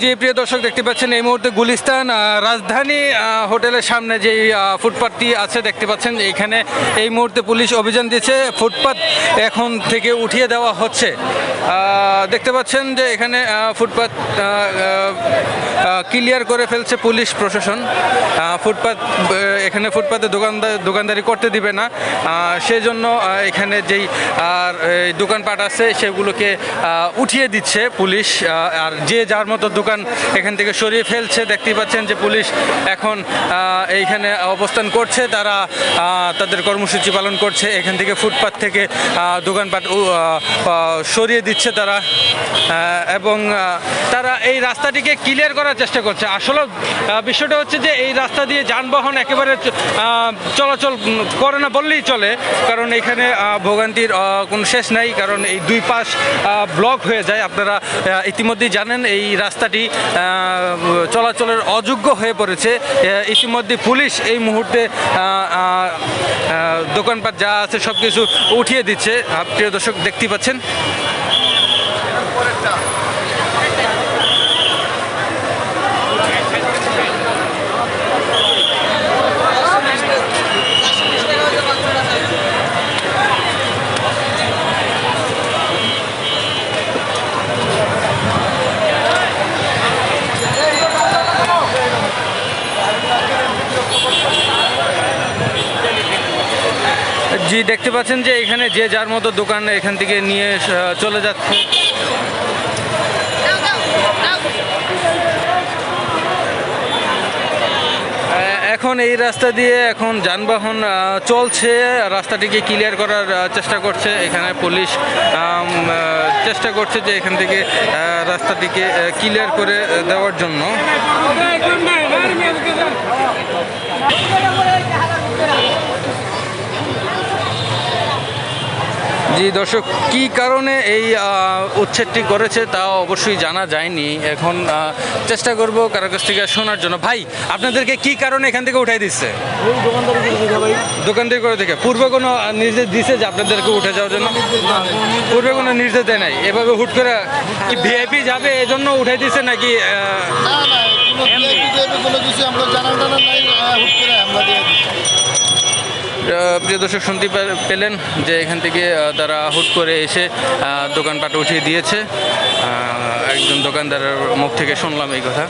জি প্রিয় দর্শক, দেখতে পাচ্ছেন এই মুহূর্তে গুলিস্তান রাজধানী হোটেলের সামনে যেই ফুটপাথটি আছে দেখতে পাচ্ছেন, এখানে এই মুহূর্তে পুলিশ অভিযান দিয়েছে। ফুটপাথ এখন থেকে উঠিয়ে দেওয়া হচ্ছে। দেখতে পাচ্ছেন যে এখানে ফুটপাথ ক্লিয়ার করে ফেলছে পুলিশ প্রশাসন। ফুটপাথ এখানে ফুটপাথে দোকানদারি করতে দিবে না, সেই জন্য এখানে যেই দোকানপাট আছে সেগুলোকে উঠিয়ে দিচ্ছে পুলিশ। আর যে যার মতো দোকান এখান থেকে সরিয়ে ফেলছে। দেখতেই পাচ্ছেন যে পুলিশ এখন এইখানে অবস্থান করছে, তারা তাদের কর্মসূচি পালন করছে। এখান থেকে ফুটপাথ থেকে দোকানপাট সরিয়ে দিচ্ছে তারা, এবং তারা এই রাস্তাটিকে ক্লিয়ার করার চেষ্টা করছে। আসলে বিষয়টা হচ্ছে যে এই রাস্তা দিয়ে যানবাহন একেবারে চলাচল করে না বললেই চলে, কারণ এখানে ভোগান্তির কোনো শেষ নাই, কারণ এই দুই পাশ ব্লক হয়ে যায়। আপনারা ইতিমধ্যেই জানেন এই রাস্তাটি চলাচলের অযোগ্য হয়ে পড়েছে। ইতিমধ্যে পুলিশ এই মুহূর্তে দোকানপাট যা আছে সব কিছু উঠিয়ে দিচ্ছে। প্রিয় দর্শক, দেখতেই পাচ্ছেন। জি দেখতে পাচ্ছেন যে এখানে যে যার মতো দোকান এখান থেকে নিয়ে চলে যাচ্ছে। এখন এই রাস্তা দিয়ে এখন যানবাহন চলছে, রাস্তাটিকে ক্লিয়ার করার চেষ্টা করছে এখানে পুলিশ। চেষ্টা করছে যে এখান থেকে রাস্তাটিকে ক্লিয়ার করে দেওয়ার জন্য। জি দর্শক, কি কারণে এই উচ্ছেদটি করেছে তা অবশ্যই জানা যায়নি। এখন চেষ্টা করব কারো কাছ থেকে শোনার জন্য। ভাই, আপনাদেরকে কি কারণে এখান থেকে উঠাই দিচ্ছে? দোকানদারি করে থেকে পূর্বে কোনো নির্দেশ দিছে যে আপনাদেরকে উঠে যাওয়ার জন্য? পূর্বে কোনো নির্দেশ দেয় নাই? এভাবে হুট করে কি ভিআইপি যাবে এজন্য উঠাই দিচ্ছে নাকি? প্রিয় দর্শক, শুনতে পেলেন যে এখান থেকে তারা হুট করে এসে দোকানপাট উঠিয়ে দিয়েছে। একজন দোকানদারের মুখ থেকে শুনলাম এই কথা।